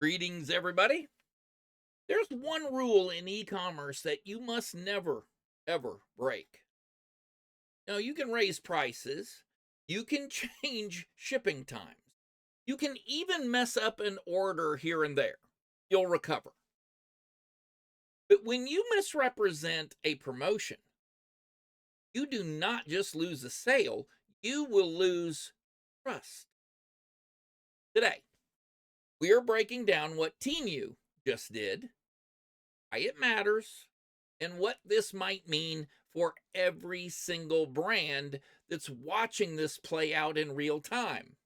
Greetings, everybody. There's one rule in e-commerce that you must never, ever break. Now, you can raise prices, you can change shipping times, you can even mess up an order here and there. You'll recover. But when you misrepresent a promotion, you do not just lose a sale, you will lose trust. Today, we are breaking down what Temu just did, why it matters, and what this might mean for every single brand that's watching this play out in real time.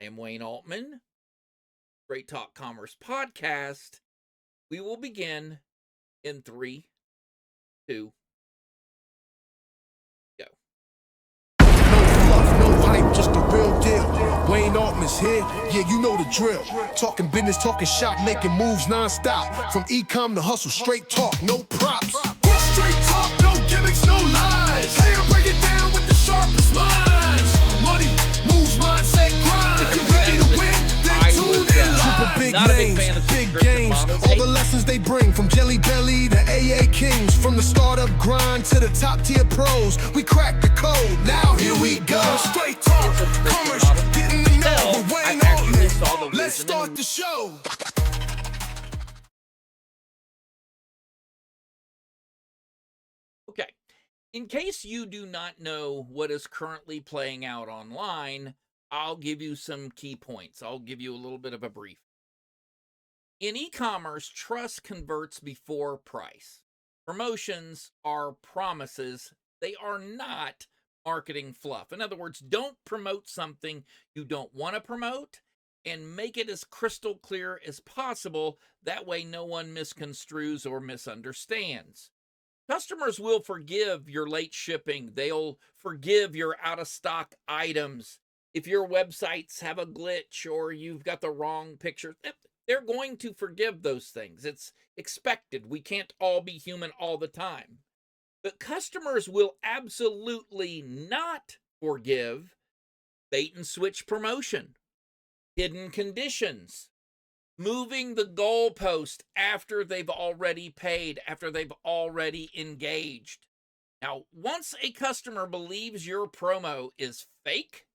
I am Wayne Altman, Great Talk Commerce Podcast. We will begin in 3, 2, go. No fluff, no hype, just the real deal. Wayne Altman's here, yeah, you know the drill. Talking business, talking shop, making moves non-stop. From e-com to hustle, straight talk, no props. Straight talk, no gimmicks, no lies. Hey, I break it down with the sharpest minds. Money moves, mindset, grind. If you're ready to win, then tune in live. Big names, big games, all the lessons they bring. From Jelly Belly to AA Kings. From the startup grind to the top tier pros. We crack the code, now here we go. Straight talk, commerce, getting the know. But Wayne Altman, let's start the show. Okay, in case you do not know what is currently playing out online, I'll give you some key points. I'll give you a little bit of a brief. In e-commerce, trust converts before price. Promotions are promises. They are not marketing fluff. In other words, don't promote something you don't want to promote and make it as crystal clear as possible. That way no one misconstrues or misunderstands. Customers will forgive your late shipping. They'll forgive your out-of-stock items. If your websites have a glitch or you've got the wrong picture, they're going to forgive those things. It's expected. We can't all be human all the time. But customers will absolutely not forgive bait and switch promotion, hidden conditions, moving the goalpost after they've already paid, after they've already engaged. Now, once a customer believes your promo is fake,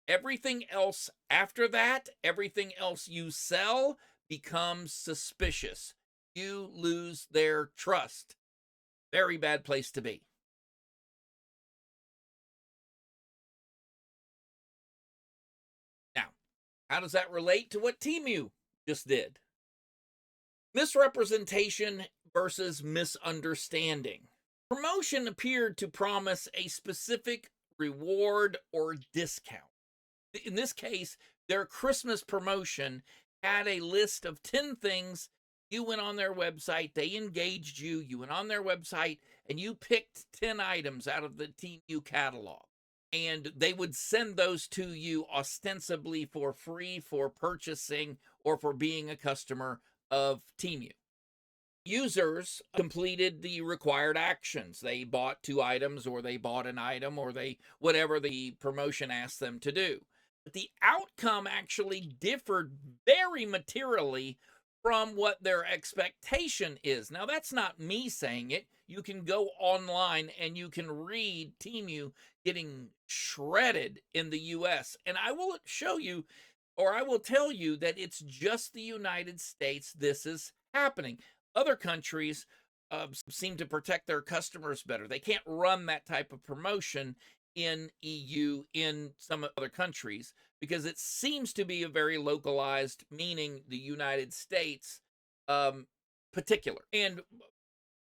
everything else after that, everything else you sell becomes suspicious. You lose their trust. Very bad place to be. Now, how does that relate to what Temu just did? Misrepresentation versus misunderstanding. Promotion appeared to promise a specific reward or discount. In this case, their Christmas promotion had a list of 10 things. You went on their website, they engaged you, you went on their website, and you picked 10 items out of the Temu catalog. And they would send those to you ostensibly for free for purchasing or for being a customer of Temu. Users completed the required actions. They bought 2 items, or they bought an item, or whatever the promotion asked them to do. But the outcome actually differed very materially from what their expectation is. Now, that's not me saying it. You can go online and you can read Temu getting shredded in the US. And I will show you, or I will tell you, that it's just the United States this is happening. Other countries seem to protect their customers better. They can't run that type of promotion in EU, in some other countries, because it seems to be a very localized, meaning the United States particular. And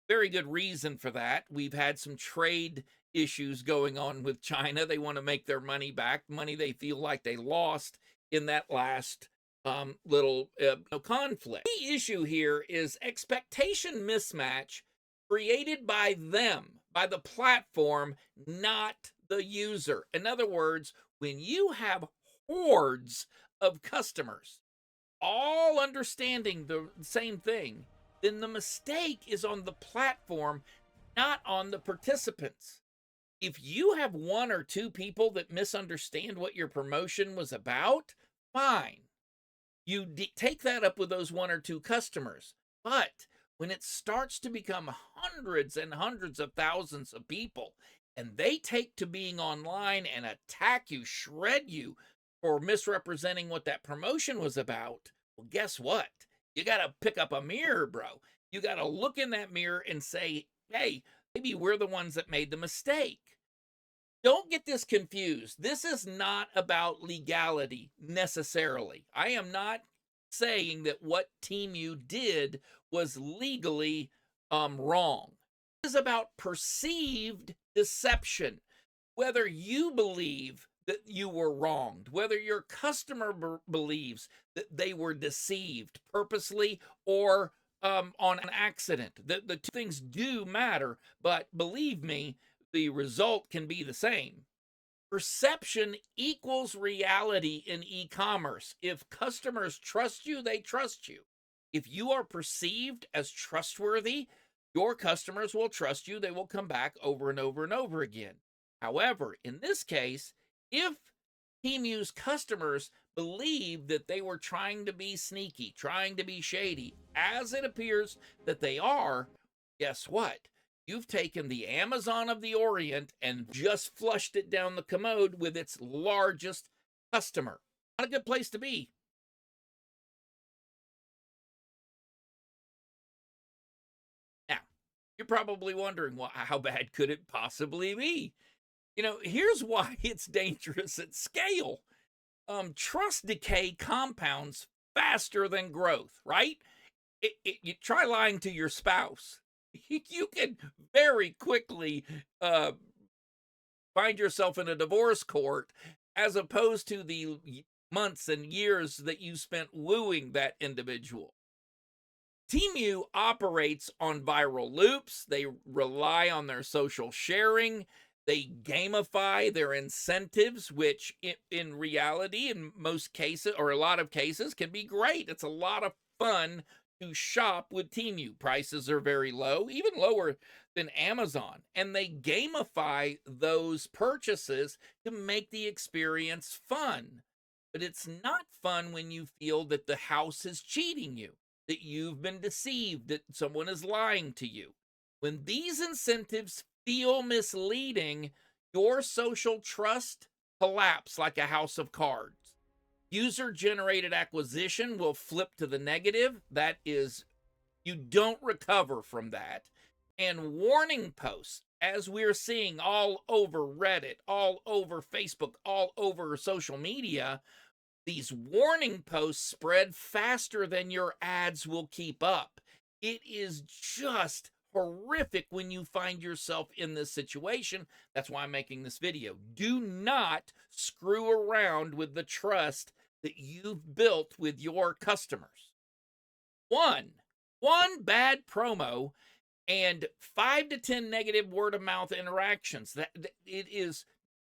very good reason for that. We've had some trade issues going on with China. They want to make their money back, money they feel like they lost in that last little conflict. The issue here is expectation mismatch created by them, by the platform, not the user. In other words, when you have hordes of customers all understanding the same thing, then the mistake is on the platform, not on the participants. If you have 1 or 2 people that misunderstand what your promotion was about, fine. You take that up with those one or two customers. But when it starts to become hundreds and hundreds of thousands of people, and they take to being online and attack you, shred you for misrepresenting what that promotion was about, well, guess what? You got to pick up a mirror, bro. You got to look in that mirror and say, hey, maybe we're the ones that made the mistake. Don't get this confused. This is not about legality necessarily. I am not saying that what Temu did was legally wrong. This is about perceived deception. Whether you believe that you were wronged, whether your customer believes that they were deceived purposely or on an accident. The two things do matter, but believe me, the result can be the same. Perception equals reality in e-commerce. If customers trust you, they trust you. If you are perceived as trustworthy, your customers will trust you. They will come back over and over and over again. However, in this case, if Temu's customers believe that they were trying to be sneaky, trying to be shady, as it appears that they are, guess what? You've taken the Amazon of the Orient and just flushed it down the commode with its largest customer. Not a good place to be. Now, you're probably wondering, well, how bad could it possibly be? Here's why it's dangerous at scale. Trust decay compounds faster than growth, right? You try lying to your spouse. You can very quickly find yourself in a divorce court as opposed to the months and years that you spent wooing that individual. Temu operates on viral loops. They rely on their social sharing. They gamify their incentives, which in reality, in most cases, or a lot of cases, can be great. It's a lot of fun to shop with Temu. Prices are very low, even lower than Amazon. And they gamify those purchases to make the experience fun. But it's not fun when you feel that the house is cheating you, that you've been deceived, that someone is lying to you. When these incentives feel misleading, your social trust collapse like a house of cards. User-generated acquisition will flip to the negative. That is, you don't recover from that. And warning posts, as we're seeing all over Reddit, all over Facebook, all over social media, these warning posts spread faster than your ads will keep up. It is just horrific when you find yourself in this situation. That's why I'm making this video. Do not screw around with the trust that you've built with your customers. One bad promo and 5 to 10 negative word of mouth interactions.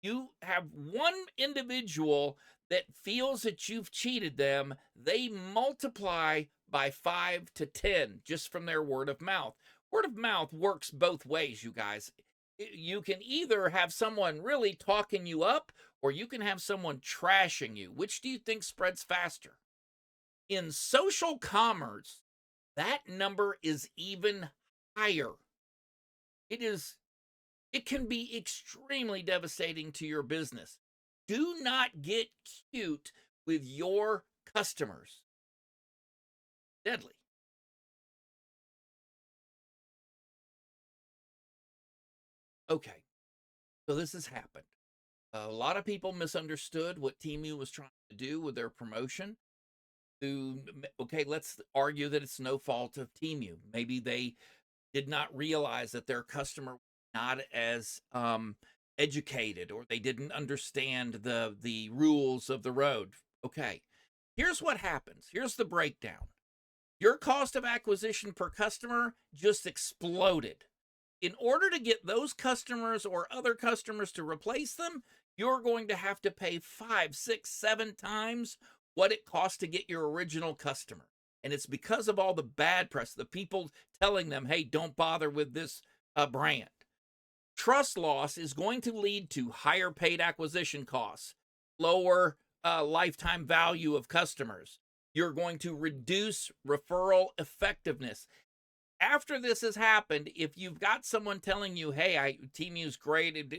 You have one individual that feels that you've cheated them, they multiply by 5 to 10 just from their word of mouth. Word of mouth works both ways, you guys. You can either have someone really talking you up, or you can have someone trashing you. Which do you think spreads faster? In social commerce, that number is even higher. It can be extremely devastating to your business. Do not get cute with your customers. Deadly. Okay, so this has happened. A lot of people misunderstood what Temu was trying to do with their promotion. Okay, let's argue that it's no fault of Temu. Maybe they did not realize that their customer was not as educated, or they didn't understand the rules of the road. Okay, here's what happens. Here's the breakdown. Your cost of acquisition per customer just exploded. In order to get those customers or other customers to replace them, you're going to have to pay 5, 6, 7 times what it costs to get your original customer. And it's because of all the bad press, the people telling them, hey, don't bother with this brand. Trust loss is going to lead to higher paid acquisition costs, lower lifetime value of customers. You're going to reduce referral effectiveness. After this has happened, if you've got someone telling you, hey, Temu's great,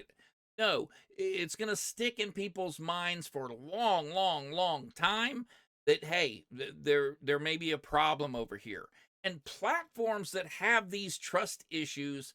no, it's going to stick in people's minds for a long, long, long time that, hey, there may be a problem over here. And platforms that have these trust issues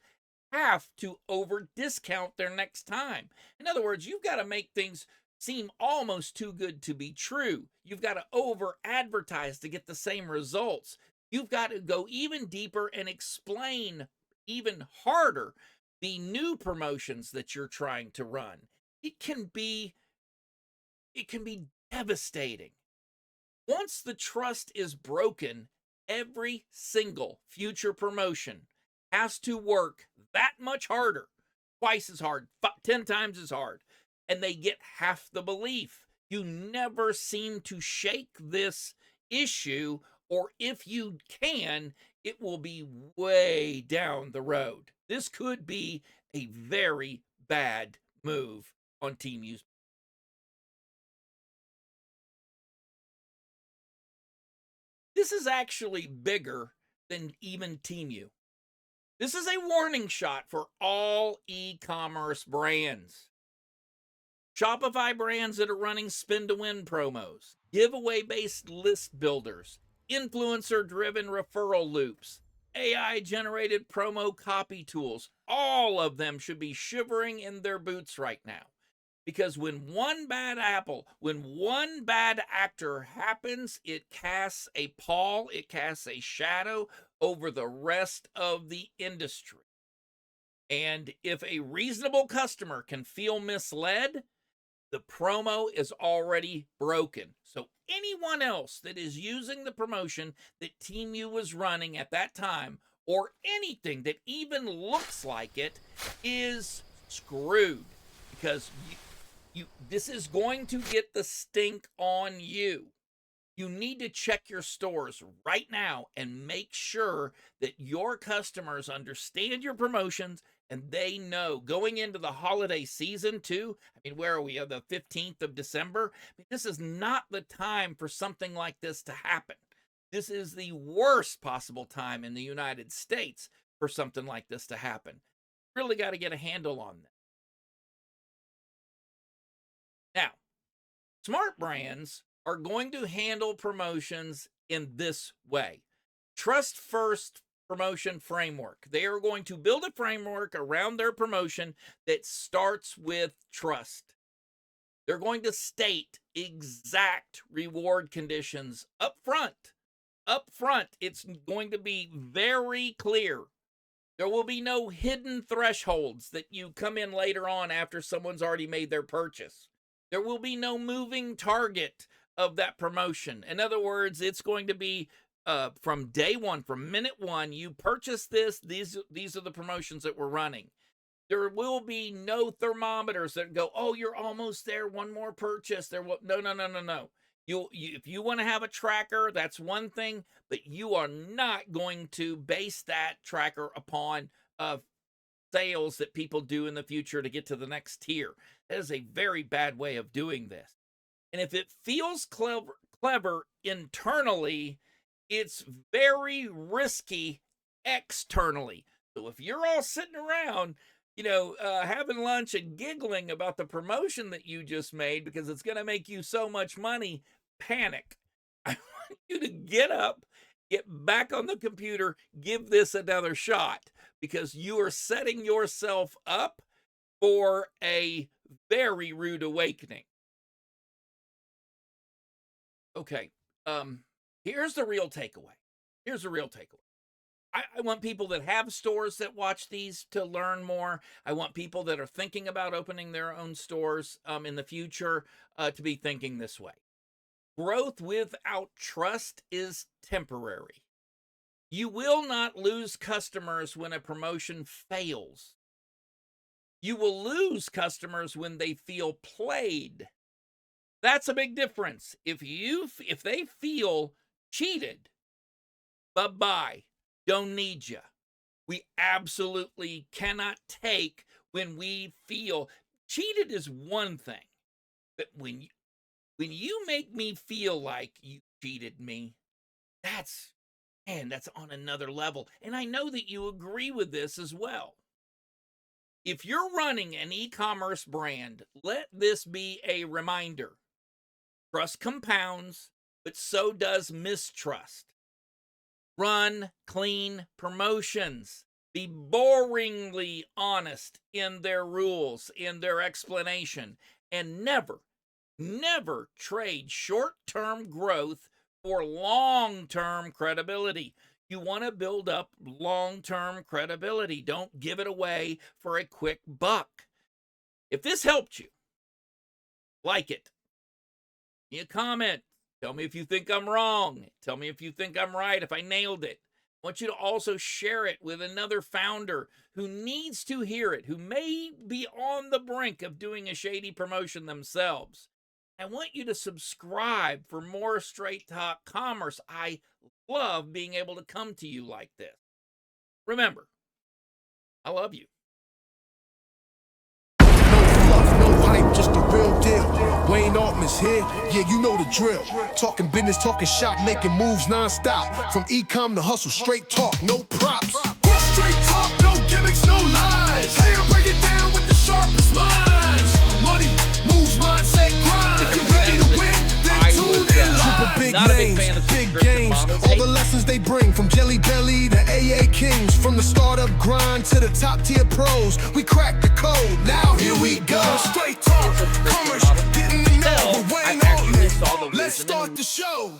have to over discount their next time. In other words, you've got to make things seem almost too good to be true. You've got to over advertise to get the same results. You've got to go even deeper and explain even harder the new promotions that you're trying to run. It can be devastating. Once the trust is broken, every single future promotion has to work that much harder, twice as hard, 10 times as hard, and they get half the belief. You never seem to shake this issue, or if you can, it will be way down the road. This could be a very bad move on Temu's. This is actually bigger than even Temu. This is a warning shot for all e-commerce brands. Shopify brands that are running spin-to-win promos, giveaway-based list builders, influencer-driven referral loops, AI-generated promo copy tools, all of them should be shivering in their boots right now. Because when one bad actor happens, it casts a pall, it casts a shadow over the rest of the industry. And if a reasonable customer can feel misled, the promo is already broken. So anyone else that is using the promotion that Temu was running at that time, or anything that even looks like it, is screwed. Because this is going to get the stink on you. You need to check your stores right now and make sure that your customers understand your promotions and they know going into the holiday season too. I mean, where are we? The 15th of December? I mean, this is not the time for something like this to happen. This is the worst possible time in the United States for something like this to happen. Really got to get a handle on that. Now, smart brands are going to handle promotions in this way. Trust first promotion framework. They are going to build a framework around their promotion that starts with trust. They're going to state exact reward conditions up front. Up front, it's going to be very clear. There will be no hidden thresholds that you come in later on after someone's already made their purchase. There will be no moving target of that promotion. In other words, it's going to be from day one, from minute one, you purchase this, these are the promotions that we're running. There will be no thermometers that go, oh, you're almost there, one more purchase. No. If you want to have a tracker, that's one thing, but you are not going to base that tracker upon sales that people do in the future to get to the next tier. That is a very bad way of doing this. And if it feels clever internally, it's very risky externally. So if you're all sitting around, having lunch and giggling about the promotion that you just made because it's going to make you so much money, panic. I want you to get up, get back on the computer, give this another shot, because you are setting yourself up for a very rude awakening. Okay, here's the real takeaway. I want people that have stores that watch these to learn more. I want people that are thinking about opening their own stores in the future to be thinking this way. Growth without trust is temporary. You will not lose customers when a promotion fails. You will lose customers when they feel played. That's a big difference. If they feel cheated, bye-bye. Don't need you. We absolutely cannot take when we feel cheated is one thing, but when you make me feel like you cheated me. That's on another level. And I know that you agree with this as well. If you're running an e-commerce brand, let this be a reminder. Trust compounds, but so does mistrust. Run clean promotions. Be boringly honest in their rules, in their explanation, and never trade short-term growth for long-term credibility. You want to build up long-term credibility. Don't give it away for a quick buck. If this helped you, like it. Give me a comment. Tell me if you think I'm wrong. Tell me if you think I'm right, if I nailed it. I want you to also share it with another founder who needs to hear it, who may be on the brink of doing a shady promotion themselves. I want you to subscribe for more Straight Talk Commerce. I love being able to come to you like this. Remember, I love you. No hype, just the real deal. Wayne Altman's here, yeah, you know the drill. Talking business, talking shop, making moves non-stop. From e-com to hustle, straight talk, no props. Straight talk, no gimmicks, no lies. Hey, I'll break it down with the sharpest minds. Money, moves, mindset, grind. If you're ready to win, then tune in live. Big names, big games, all the lessons they bring. From Jelly Belly to AA Kings. From the startup grind to the top tier pros. We cracked the code, now here we go. Straight talk, commerce, getting to know. Wayne Altman, let's start the show.